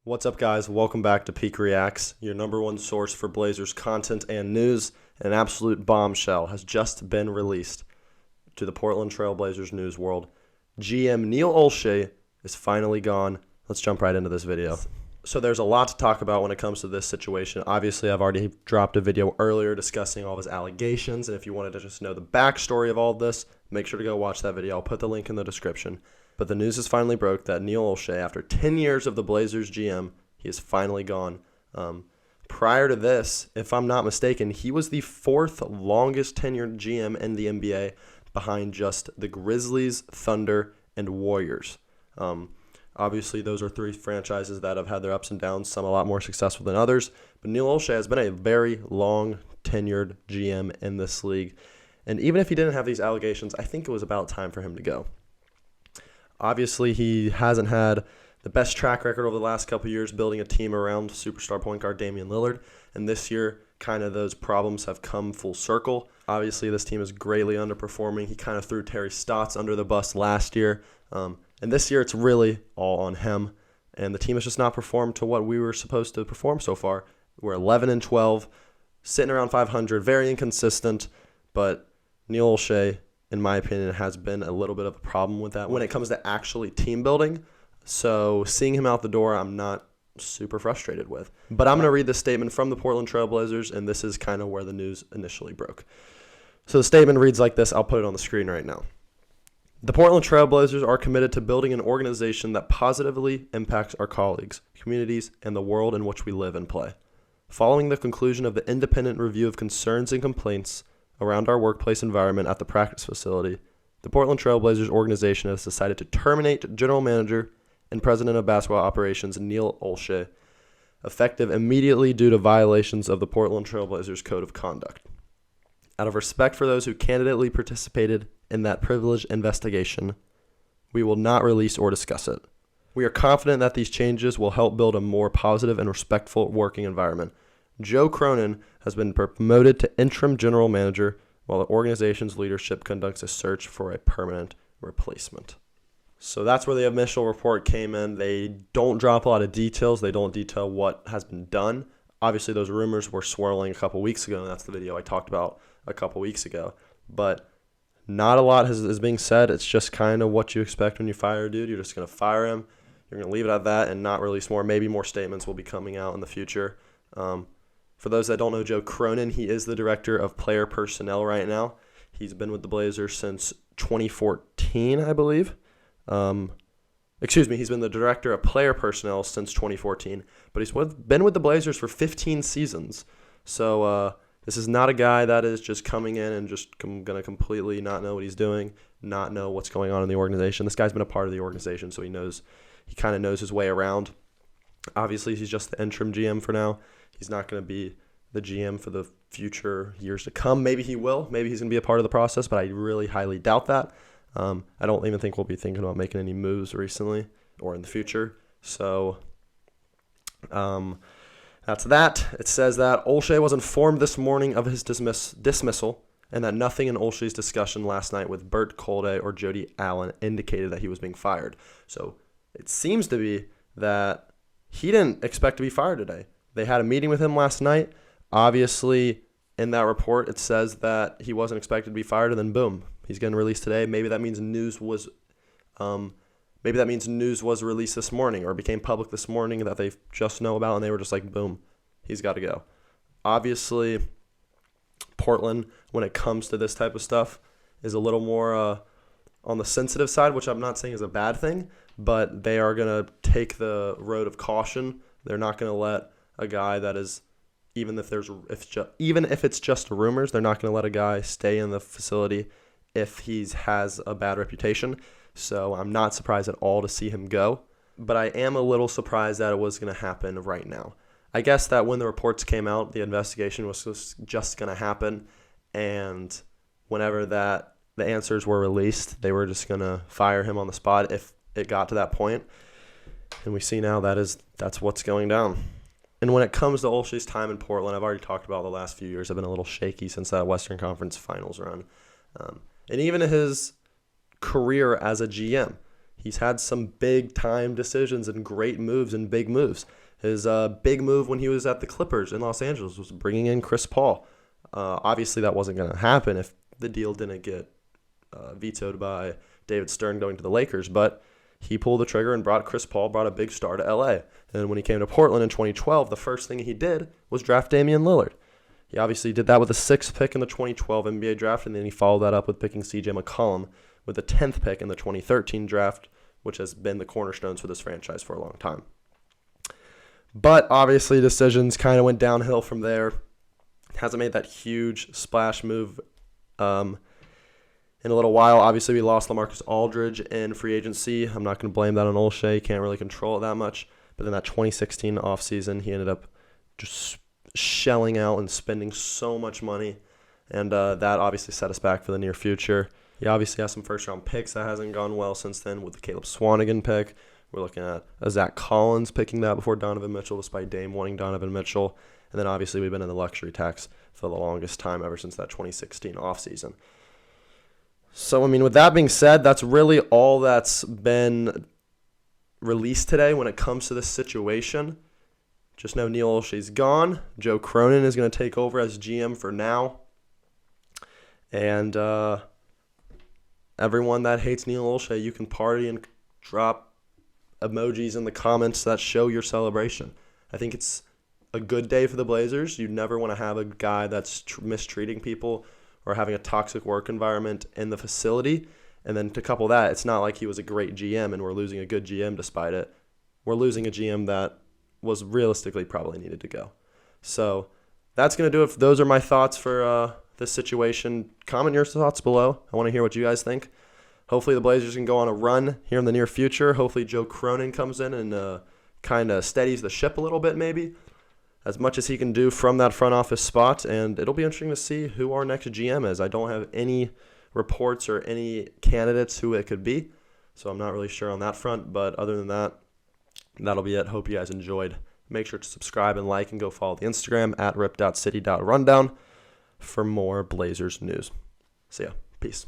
What's up, guys? Welcome back to Peak Reacts, your number one source for Blazers content and news. An absolute bombshell has just been released to the Portland Trail Blazers news world. GM Neil Olshey is finally gone. Let's jump right into this video. So there's a lot to talk about when it comes to this situation. Obviously, I've already dropped a video earlier discussing all of his allegations, and if you wanted to just know the backstory of all of this, make sure to go watch that video. I'll put the link in the description. But the news has finally broke that Neil Olshey, after 10 years of the Blazers GM, he is finally gone. Prior to this, if I'm not mistaken, he was the fourth longest tenured GM in the NBA, behind just the Grizzlies, Thunder, and Warriors. Obviously, those are three franchises that have had their ups and downs, some a lot more successful than others. But Neil Olshey has been a very long tenured GM in this league. And even if he didn't have these allegations, I think it was about time for him to go. Obviously, he hasn't had the best track record over the last couple of years building a team around superstar point guard Damian Lillard. And this year, kind of those problems have come full circle. Obviously, this team is greatly underperforming. He kind of threw Terry Stotts under the bus last year. And this year, it's really all on him. And the team has just not performed to what we were supposed to perform so far. We're 11-12, sitting around 500, very inconsistent. But Neil Olshey, in my opinion, has been a little bit of a problem with that when it comes to actually team building. So seeing him out the door, I'm not super frustrated with. But I'm going to read this statement from the Portland Trail Blazers, and this is kind of where the news initially broke. So the statement reads like this. I'll put it on the screen right now. The Portland Trail Blazers are committed to building an organization that positively impacts our colleagues, communities, and the world in which we live and play. Following the conclusion of the independent review of concerns and complaints around our workplace environment at the practice facility, the Portland Trail Blazers organization has decided to terminate General Manager and President of Basketball Operations Neil Olshey, effective immediately due to violations of the Portland Trail Blazers Code of Conduct. Out of respect for those who candidly participated in that privileged investigation, we will not release or discuss it. We are confident that these changes will help build a more positive and respectful working environment. Joe Cronin has been promoted to interim general manager while the organization's leadership conducts a search for a permanent replacement. So that's where the initial report came in. They don't drop a lot of details. They don't detail what has been done. Obviously, those rumors were swirling a couple weeks ago, and that's the video I talked about a couple weeks ago. But not a lot is being said. It's just kind of what you expect when you fire a dude. You're just going to fire him. You're going to leave it at that and not release more. Maybe more statements will be coming out in the future. For those that don't know Joe Cronin, he is the director of player personnel right now. He's been with the Blazers since 2014, I believe. He's been the director of player personnel since 2014, but he's been with the Blazers for 15 seasons. So this is not a guy that is just coming in and just going to completely not know what he's doing, not know what's going on in the organization. This guy's been a part of the organization, so he kind of knows his way around. Obviously, he's just the interim GM for now. He's not going to be the GM for the future years to come. Maybe he will. Maybe he's going to be a part of the process, but I really highly doubt that. I don't even think we'll be thinking about making any moves recently or in the future. So that's that. It says that Olshey was informed this morning of his dismissal and that nothing in Olshey's discussion last night with Bert Kolde or Jody Allen indicated that he was being fired. So it seems to be that he didn't expect to be fired today. They had a meeting with him last night. Obviously, in that report, it says that he wasn't expected to be fired, and then boom, he's getting released today. Maybe that means news was released this morning or became public this morning that they just know about, and they were just like, boom, he's got to go. Obviously, Portland, when it comes to this type of stuff, is a little more on the sensitive side, which I'm not saying is a bad thing, but they are going to take the road of caution. They're not going to let a guy that is, even if it's just rumors, they're not going to let a guy stay in the facility if he has a bad reputation. So I'm not surprised at all to see him go, but I am a little surprised that it was going to happen right now. I guess that when the reports came out, the investigation was just going to happen, and whenever the answers were released, they were just going to fire him on the spot if it got to that point. And we see now that's what's going down. And when it comes to Olshey's time in Portland, I've already talked about the last few years have been a little shaky since that Western Conference Finals run. And even his career as a GM, he's had some big-time decisions and great moves and big moves. His big move when he was at the Clippers in Los Angeles was bringing in Chris Paul. Obviously, that wasn't going to happen if the deal didn't get vetoed by David Stern going to the Lakers, but he pulled the trigger and brought Chris Paul, brought a big star to LA. And when he came to Portland in 2012, the first thing he did was draft Damian Lillard. He obviously did that with the 6th pick in the 2012 NBA draft, and then he followed that up with picking CJ McCollum with the 10th pick in the 2013 draft, which has been the cornerstones for this franchise for a long time. But obviously decisions kind of went downhill from there. Hasn't made that huge splash move in a little while. Obviously, we lost LaMarcus Aldridge in free agency. I'm not going to blame that on Olshey. Can't really control it that much. But in that 2016 offseason, he ended up just shelling out and spending so much money. And that obviously set us back for the near future. He obviously has some first-round picks that hasn't gone well since then with the Caleb Swanigan pick. We're looking at Zach Collins picking that before Donovan Mitchell, despite Dame wanting Donovan Mitchell. And then obviously we've been in the luxury tax for the longest time ever since that 2016 offseason. So, I mean, with that being said, that's really all that's been released today when it comes to this situation. Just know Neil Olshey's gone. Joe Cronin is going to take over as GM for now. And everyone that hates Neil Olshey, you can party and drop emojis in the comments that show your celebration. I think it's a good day for the Blazers. You never want to have a guy that's mistreating people or having a toxic work environment in the facility. And then to couple that, it's not like he was a great GM and we're losing a good GM despite it. We're losing a GM that was realistically probably needed to go. So that's going to do it. Those are my thoughts for this situation. Comment your thoughts below. I want to hear what you guys think. Hopefully the Blazers can go on a run here in the near future. Hopefully Joe Cronin comes in and kind of steadies the ship a little bit maybe, as much as he can do from that front office spot. And it'll be interesting to see who our next GM is. I don't have any reports or any candidates who it could be, so I'm not really sure on that front. But other than that, that'll be it. Hope you guys enjoyed. Make sure to subscribe and like and go follow the Instagram at rip.city.rundown for more Blazers news. See ya. Peace.